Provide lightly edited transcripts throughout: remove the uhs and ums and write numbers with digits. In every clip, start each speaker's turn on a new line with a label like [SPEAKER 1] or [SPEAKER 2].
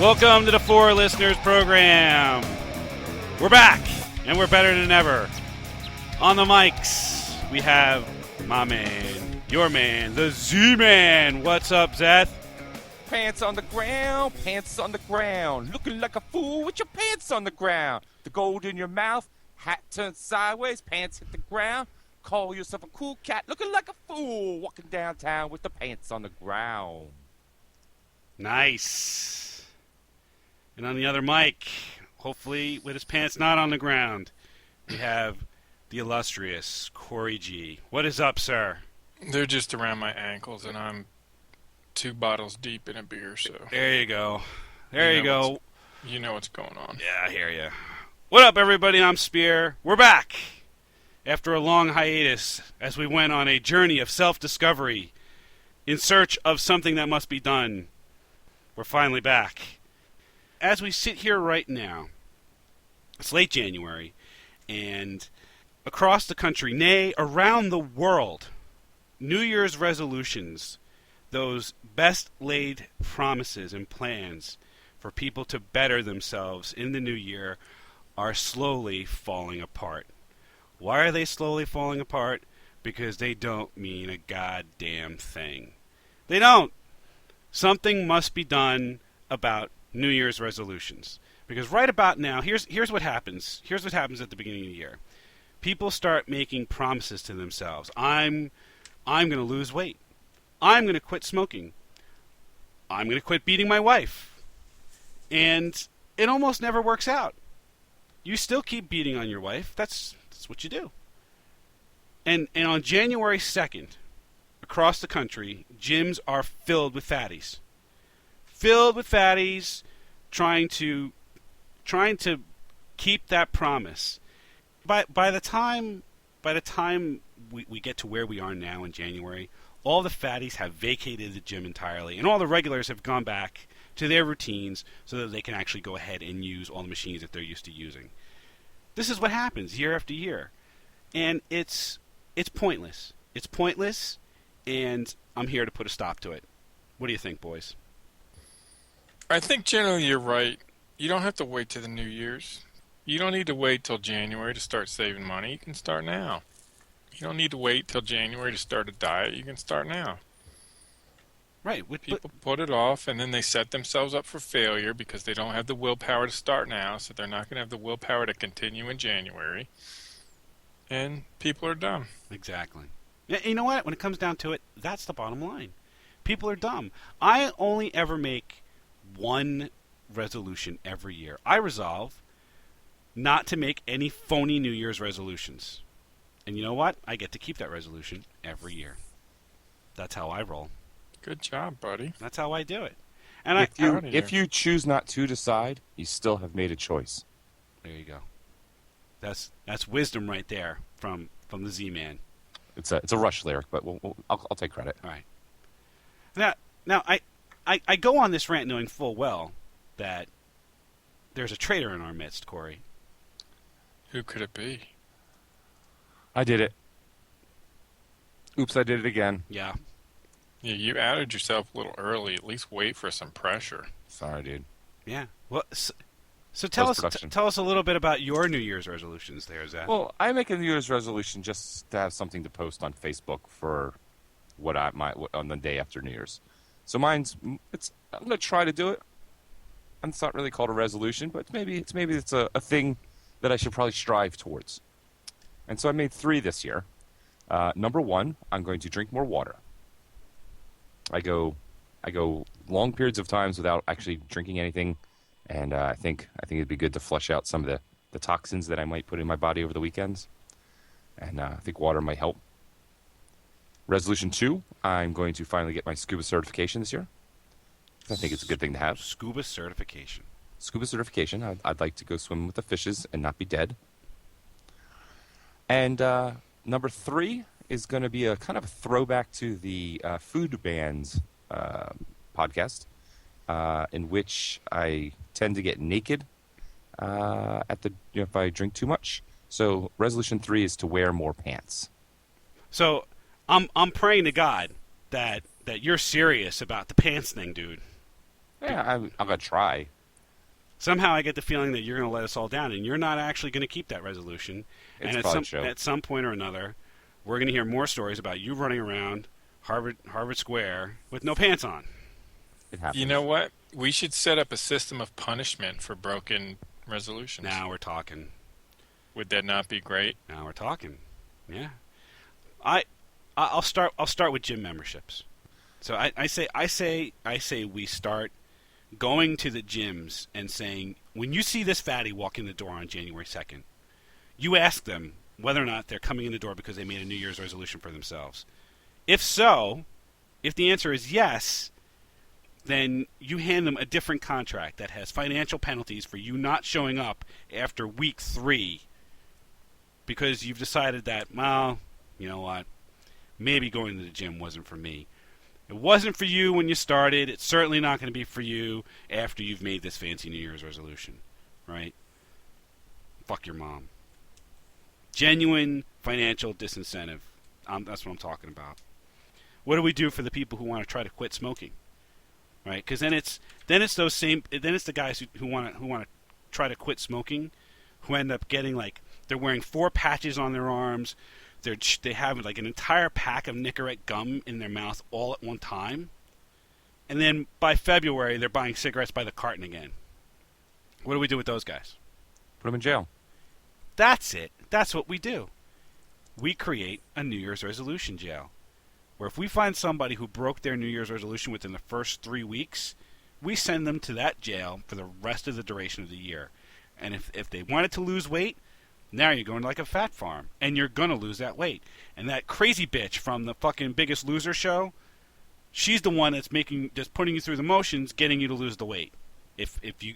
[SPEAKER 1] Welcome to the Four Listeners Program. We're back, and we're better than ever. On the mics, we have my man, your man, the Z-Man. What's up, Zeth?
[SPEAKER 2] Pants on the ground, pants on the ground. Looking like a fool with your pants on the ground. The gold in your mouth, hat turned sideways, pants hit the ground. Call yourself a cool cat, looking like a fool, walking downtown with the pants on the ground.
[SPEAKER 1] Nice. And on the other mic, hopefully with his pants not on the ground, we have the illustrious Corey G. What is up, sir?
[SPEAKER 3] They're just around my ankles, and I'm 2 bottles deep in a beer, so...
[SPEAKER 1] There you go. There you go.
[SPEAKER 3] You know what's going on.
[SPEAKER 1] Yeah, I hear you. What up, everybody? I'm Spear. We're back after a long hiatus as we went on a journey of self-discovery in search of something that must be done. We're finally back. As we sit here right now, it's late January, and across the country, nay, around the world, New Year's resolutions, those best-laid promises and plans for people to better themselves in the new year, are slowly falling apart. Why are they slowly falling apart? Because they don't mean a goddamn thing. They don't. Something must be done about New Year's resolutions. Because right about now, here's what happens. Here's what happens at the beginning of the year. People start making promises to themselves. I'm going to lose weight. I'm going to quit smoking. I'm going to quit beating my wife. And it almost never works out. You still keep beating on your wife. That's what you do. And on January 2nd, across the country, gyms are filled with fatties. Filled with fatties trying to keep that promise. By the time we get to where we are now in January, all the fatties have vacated the gym entirely, and all the regulars have gone back to their routines so that they can actually go ahead and use all the machines that they're used to using. This is what happens year after year, and it's pointless. It's pointless, and I'm here to put a stop to it. What do you think, boys?
[SPEAKER 3] I think generally you're right. You don't have to wait till the New Year's. You don't need to wait till January to start saving money. You can start now. You don't need to wait till January to start a diet. You can start now.
[SPEAKER 1] Right.
[SPEAKER 3] People put it off, and then they set themselves up for failure because they don't have the willpower to start now, so they're not going to have the willpower to continue in January. And people are dumb.
[SPEAKER 1] Exactly. You know what? When it comes down to it, that's the bottom line. People are dumb. I only ever make one resolution every year. I resolve not to make any phony New Year's resolutions. And you know what? I get to keep that resolution every year. That's how I roll.
[SPEAKER 3] Good job, buddy.
[SPEAKER 1] That's how I do it. And
[SPEAKER 2] if you choose not to decide, you still have made a choice.
[SPEAKER 1] There you go. That's wisdom right there from the Z-Man.
[SPEAKER 2] It's a Rush lyric, but I'll take credit.
[SPEAKER 1] All right. Now I go on this rant knowing full well that there's a traitor in our midst, Corey.
[SPEAKER 3] Who could it be?
[SPEAKER 2] I did it. Oops, I did it again.
[SPEAKER 1] Yeah.
[SPEAKER 3] Yeah, you outed yourself a little early. At least wait for some pressure.
[SPEAKER 2] Sorry, dude.
[SPEAKER 1] Yeah. Well, so tell us a little bit about your New Year's resolutions there, Zach.
[SPEAKER 2] Well, I make a New Year's resolution just to have something to post on Facebook for what I might on the day after New Year's. So I'm going to try to do it. And it's not really called a resolution, but maybe it's a thing that I should probably strive towards. And so I made 3 this year. Number 1, I'm going to drink more water. I go long periods of times without actually drinking anything, and I think it'd be good to flush out some of the toxins that I might put in my body over the weekends, and I think water might help. Resolution 2, I'm going to finally get my scuba certification this year. I think it's a good thing to have.
[SPEAKER 1] Scuba certification.
[SPEAKER 2] Scuba certification. I'd like to go swim with the fishes and not be dead. And number 3 is going to be a kind of a throwback to the Food Bands podcast, in which I tend to get naked if I drink too much. So resolution 3 is to wear more pants.
[SPEAKER 1] So I'm praying to God that you're serious about the pants thing, dude.
[SPEAKER 2] Yeah, I'm gonna try.
[SPEAKER 1] Somehow I get the feeling that you're going to let us all down, and you're not actually going to keep that resolution.
[SPEAKER 2] It's
[SPEAKER 1] And
[SPEAKER 2] probably true.
[SPEAKER 1] at some point or another, we're going to hear more stories about you running around Harvard Square with no pants on.
[SPEAKER 2] It happens.
[SPEAKER 3] You know what? We should set up a system of punishment for broken resolutions.
[SPEAKER 1] Now we're talking.
[SPEAKER 3] Would that not be great?
[SPEAKER 1] Now we're talking. Yeah. I'll start with gym memberships. So I say we start going to the gyms and saying, when you see this fatty walk in the door on January 2nd, you ask them whether or not they're coming in the door because they made a New Year's resolution for themselves. If so, if the answer is yes, then you hand them a different contract that has financial penalties for you not showing up after week 3 because you've decided that, well, you know what, maybe going to the gym wasn't for me. It wasn't for you when you started. It's certainly not going to be for you after you've made this fancy New Year's resolution, right? Fuck your mom. Genuine financial disincentive. That's what I'm talking about. What do we do for the people who want to try to quit smoking, right? Because then it's the guys who want to try to quit smoking, who end up getting like they're wearing 4 patches on their arms. They have like an entire pack of Nicorette gum in their mouth all at one time. And then by February, they're buying cigarettes by the carton again. What do we do with those guys?
[SPEAKER 2] Put them in jail.
[SPEAKER 1] That's it. That's what we do. We create a New Year's resolution jail. Where if we find somebody who broke their New Year's resolution within the first 3 weeks, we send them to that jail for the rest of the duration of the year. And if they wanted to lose weight, now you're going to like a fat farm, and you're going to lose that weight. And that crazy bitch from the fucking Biggest Loser show, she's the one that's putting you through the motions, getting you to lose the weight. If you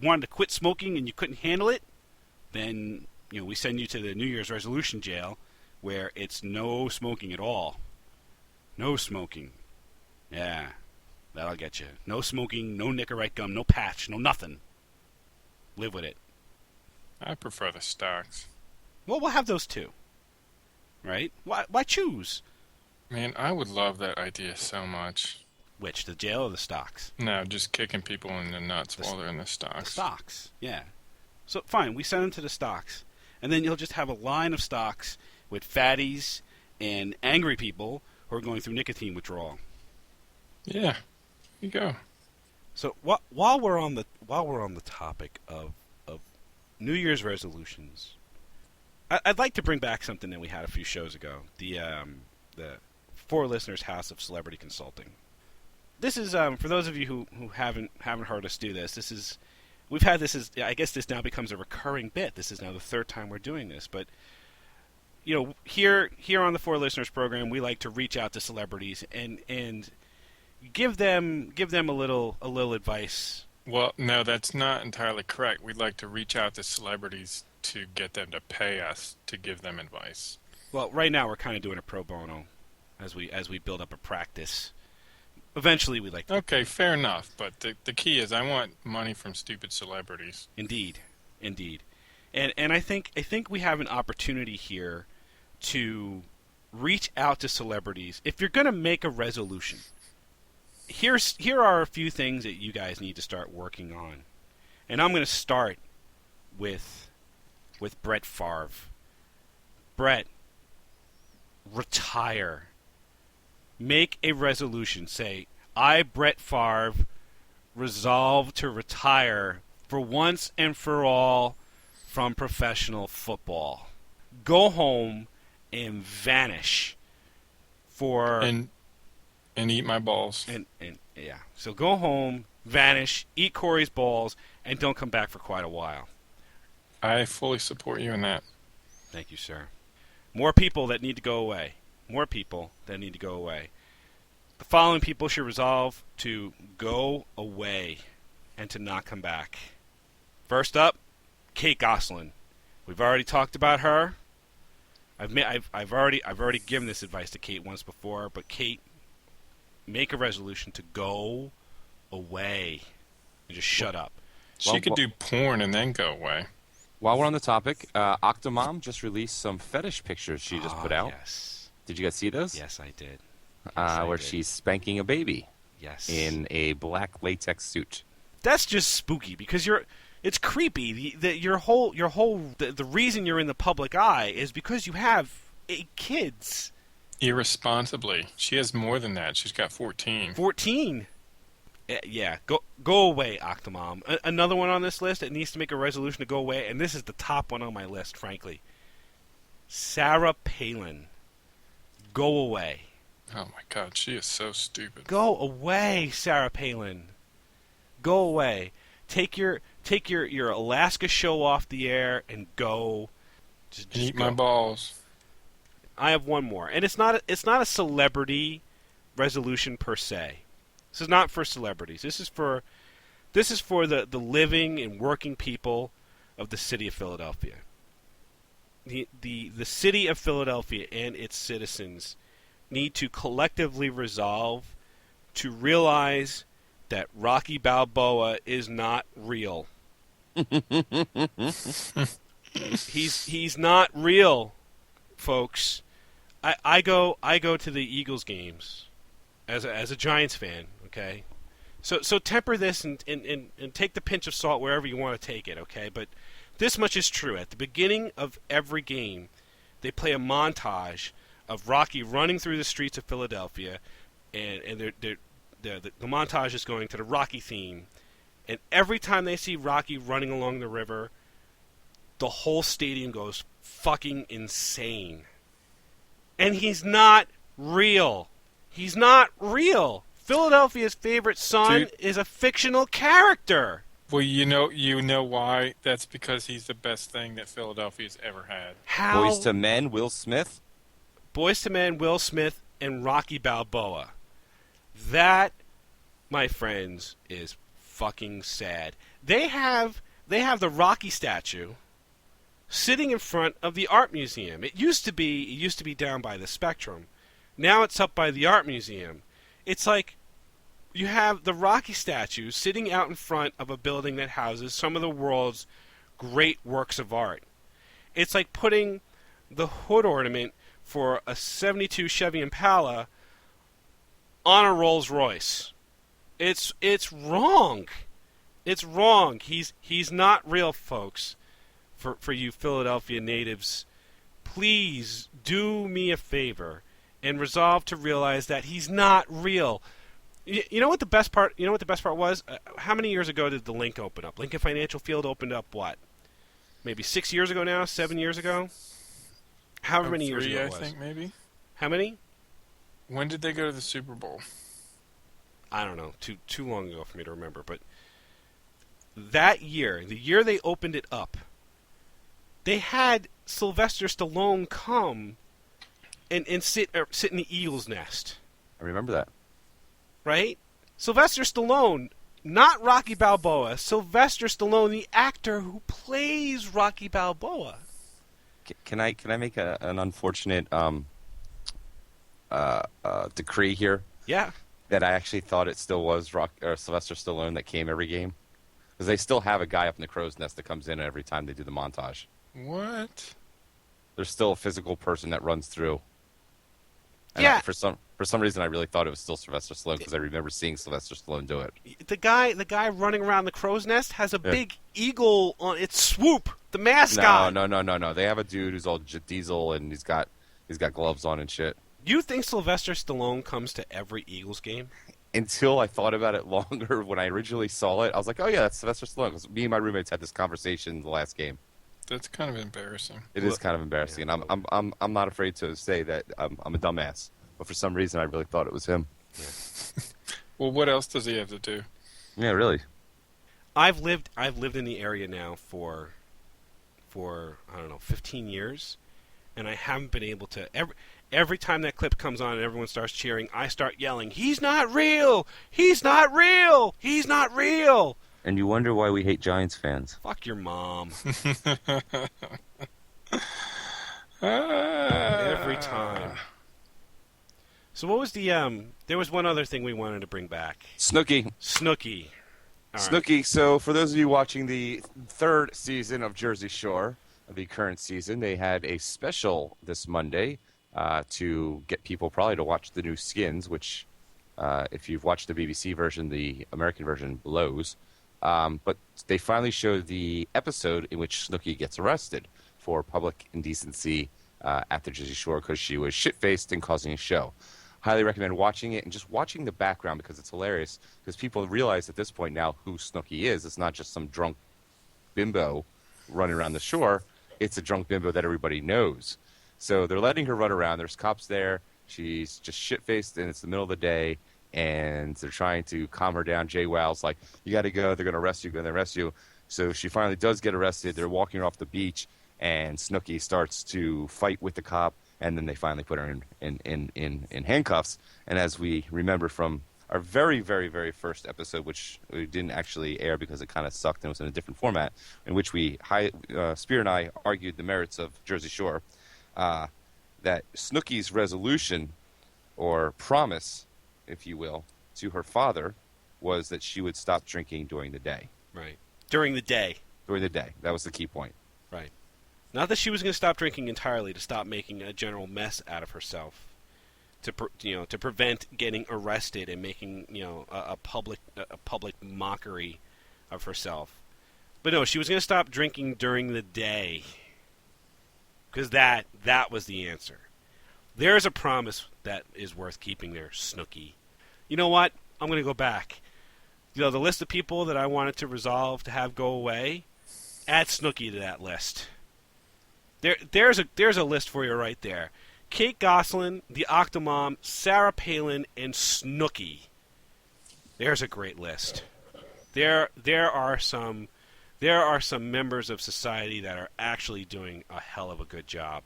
[SPEAKER 1] wanted to quit smoking and you couldn't handle it, then we send you to the New Year's resolution jail, where it's no smoking at all. No smoking. Yeah, that'll get you. No smoking, no Nicorette gum, no patch, no nothing. Live with it.
[SPEAKER 3] I prefer the stocks.
[SPEAKER 1] Well, we'll have those too. Right? Why choose?
[SPEAKER 3] Man, I would love that idea so much.
[SPEAKER 1] Which, the jail or the stocks?
[SPEAKER 3] No, just kicking people in the nuts while they're in the stocks.
[SPEAKER 1] The stocks, yeah. So, fine, we send them to the stocks. And then you'll just have a line of stocks with fatties and angry people who are going through nicotine withdrawal.
[SPEAKER 3] Yeah, there you go.
[SPEAKER 1] So, while we're on the topic of New Year's resolutions, I'd like to bring back something that we had a few shows ago. The For Listeners House of Celebrity Consulting. This is for those of you who haven't heard us do this. We've had this as, I guess this now becomes a recurring bit. This is now the 3rd time we're doing this, but here on the For Listeners program, we like to reach out to celebrities and give them a little advice.
[SPEAKER 3] Well, no, that's not entirely correct. We'd like to reach out to celebrities to get them to pay us to give them advice.
[SPEAKER 1] Well, right now we're kind of doing a pro bono as we build up a practice. Eventually, we'd like to...
[SPEAKER 3] Okay, fair enough. But the key is I want money from stupid celebrities.
[SPEAKER 1] Indeed. And I think we have an opportunity here to reach out to celebrities. If you're going to make a resolution, here are a few things that you guys need to start working on. And I'm going to start with Brett Favre. Brett, retire. Make a resolution. Say, I, Brett Favre, resolve to retire for once and for all from professional football. Go home and vanish for...
[SPEAKER 3] And eat my balls.
[SPEAKER 1] And yeah. So go home, vanish, eat Corey's balls, and don't come back for quite a while.
[SPEAKER 3] I fully support you in that.
[SPEAKER 1] Thank you, sir. More people that need to go away. More people that need to go away. The following people should resolve to go away and to not come back. First up, Kate Gosselin. We've already talked about her. I've already given this advice to Kate once before, but Kate, make a resolution to go away and just shut up.
[SPEAKER 3] She could do porn and then go away.
[SPEAKER 2] While we're on the topic, Octomom just released some fetish pictures she just put out.
[SPEAKER 1] Yes.
[SPEAKER 2] Did you guys see those?
[SPEAKER 1] Yes, I did.
[SPEAKER 2] Where she's spanking a baby.
[SPEAKER 1] Yes.
[SPEAKER 2] in a black latex suit.
[SPEAKER 1] That's just spooky because it's creepy. The reason you're in the public eye is because you have 8 kids.
[SPEAKER 3] Irresponsibly. She has more than that. She's got 14.
[SPEAKER 1] 14. Yeah, go away, Octomom. Another one on this list that needs to make a resolution to go away, and this is the top one on my list, frankly. Sarah Palin. Go away.
[SPEAKER 3] Oh my God, she is so stupid.
[SPEAKER 1] Go away, Sarah Palin. Go away. Take your Alaska show off the air and go. Just
[SPEAKER 3] Eat
[SPEAKER 1] go.
[SPEAKER 3] my balls.
[SPEAKER 1] I have one more, and it's not a celebrity resolution per se. This is not for celebrities. This is for the living and working people of the city of Philadelphia. The city of Philadelphia and its citizens need to collectively resolve to realize that Rocky Balboa is not real. He's not real, folks. I go to the Eagles games as a Giants fan, okay? So temper this and take the pinch of salt wherever you want to take it, okay? But this much is true. At the beginning of every game, they play a montage of Rocky running through the streets of Philadelphia, and the montage is going to the Rocky theme. And every time they see Rocky running along the river, the whole stadium goes fucking insane. And he's not real. He's not real. Philadelphia's favorite son is a fictional character.
[SPEAKER 3] Well, you know why? That's because he's the best thing that Philadelphia's ever had.
[SPEAKER 1] How?
[SPEAKER 2] Boys to Men, Will Smith.
[SPEAKER 1] Boys to Men, Will Smith, and Rocky Balboa. That, my friends, is fucking sad. They have the Rocky statue sitting in front of the art museum. It used to be down by the Spectrum. Now it's up by the art museum. It's like you have the Rocky statue sitting out in front of a building that houses some of the world's great works of art. It's like putting the hood ornament for a 72 Chevy Impala on a Rolls Royce. It's wrong. It's wrong. He's not real, folks. For you Philadelphia natives, please do me a favor and resolve to realize that he's not real. You know what the best part? You know what the best part was? How many years ago did the Link open up? Lincoln Financial Field opened up what? Maybe 6 years ago now? 7 years ago? However many years ago it was.
[SPEAKER 3] I think maybe.
[SPEAKER 1] How many?
[SPEAKER 3] When did they go to the Super Bowl?
[SPEAKER 1] I don't know. Too long ago for me to remember. But that year, the year they opened it up, they had Sylvester Stallone come and sit in the eagle's nest.
[SPEAKER 2] I remember that.
[SPEAKER 1] Right? Sylvester Stallone, not Rocky Balboa. Sylvester Stallone, the actor who plays Rocky Balboa.
[SPEAKER 2] Can I make an unfortunate decree here?
[SPEAKER 1] Yeah.
[SPEAKER 2] That I actually thought it still was Sylvester Stallone that came every game, because they still have a guy up in the crow's nest that comes in every time they do the montage.
[SPEAKER 3] What?
[SPEAKER 2] There's still a physical person that runs through. And
[SPEAKER 1] yeah.
[SPEAKER 2] For some reason, I really thought it was still Sylvester Stallone, because I remember seeing Sylvester Stallone do it.
[SPEAKER 1] The guy running around the crow's nest has a big eagle on its swoop. The mascot.
[SPEAKER 2] No. They have a dude who's all diesel and he's got gloves on and shit.
[SPEAKER 1] You think Sylvester Stallone comes to every Eagles game?
[SPEAKER 2] Until I thought about it longer, when I originally saw it, I was like, "Oh yeah, that's Sylvester Stallone." Because me and my roommates had this conversation the last game.
[SPEAKER 3] That's kind of embarrassing.
[SPEAKER 2] It is kind of embarrassing, and I'm not afraid to say that I'm a dumbass. But for some reason, I really thought it was him.
[SPEAKER 1] Yeah.
[SPEAKER 3] Well, what else does he have to do?
[SPEAKER 2] Yeah, really.
[SPEAKER 1] I've lived in the area now for I don't know 15 years, and I haven't been able to every time that clip comes on and everyone starts cheering, I start yelling, "He's not real! He's not real! He's not real!"
[SPEAKER 2] And you wonder why we hate Giants fans.
[SPEAKER 1] Fuck your mom.
[SPEAKER 3] Every
[SPEAKER 1] Every time. So what was the there was one other thing we wanted to bring back.
[SPEAKER 2] Snooki.
[SPEAKER 1] All
[SPEAKER 2] Snooki. Right. So for those of you watching the third season of Jersey Shore, the current season, they had a special this Monday to get people probably to watch the new Skins, which If you've watched the BBC version, the American version blows. But they finally showed the episode in which Snooki gets arrested for public indecency at the Jersey Shore because she was shit-faced and causing a show. Highly recommend watching it and just watching the background because it's hilarious because people realize at this point now who Snooki is. It's not just some drunk bimbo running around the shore. It's a drunk bimbo that everybody knows. So they're letting her run around. There's cops there. She's just shit-faced, and it's the middle of the day, and they're trying to calm her down. Jay Wow's like, you got to go. They're going to arrest you. They're going to arrest you. So she finally does get arrested. They're walking her off the beach, and Snooki starts to fight with the cop, and then they finally put her in handcuffs. And as we remember from our very, very, very first episode, which we didn't actually air because it kind of sucked and it was in a different format, in which Spear and I argued the merits of Jersey Shore, that Snooki's resolution or promise, if you will, to her father was that she would stop drinking during the day.
[SPEAKER 1] Right. During the day.
[SPEAKER 2] During the day. That was the key point.
[SPEAKER 1] Right. Not that she was going to stop drinking entirely, to stop making a general mess out of herself, to prevent getting arrested and making a public mockery of herself. But no, she was going to stop drinking during the day, because that was the answer. There's a promise that is worth keeping there, Snooki. You know what? I'm going to go back. The list of people that I wanted to resolve to have go away, add Snooki to that list. There's a list for you right there. Kate Gosselin, the Octomom, Sarah Palin, and Snooki. There's a great list. There are some members of society that are actually doing a hell of a good job.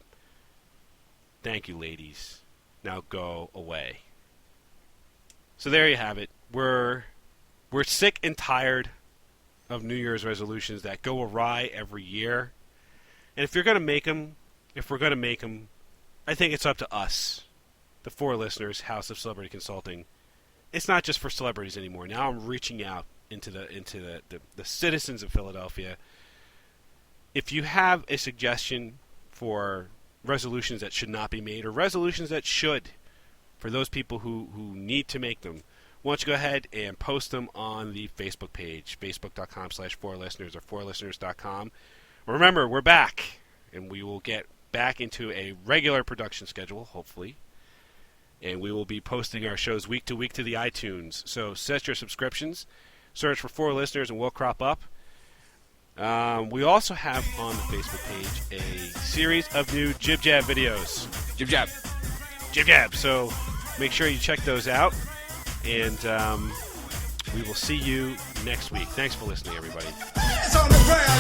[SPEAKER 1] Thank you, ladies. Now go away. So there you have it. We're sick and tired of New Year's resolutions that go awry every year. And if we're going to make them, I think it's up to us, the four listeners, House of Celebrity Consulting. It's not just for celebrities anymore. Now I'm reaching out into the citizens of Philadelphia. If you have a suggestion for resolutions that should not be made or resolutions that should, for those people who need to make them, why don't you go ahead and post them on the Facebook page, facebook.com/4listeners or 4listeners.com. Remember, we're back, and we will get back into a regular production schedule, hopefully. And we will be posting our shows week to week to the iTunes. So set your subscriptions, search for 4 Listeners, and we'll crop up. We also have on the Facebook page a series of new Jib Jab videos.
[SPEAKER 2] Jib Jab.
[SPEAKER 1] Jib Jab. So make sure you check those out. And we will see you next week. Thanks for listening, everybody.
[SPEAKER 4] It's on the ground.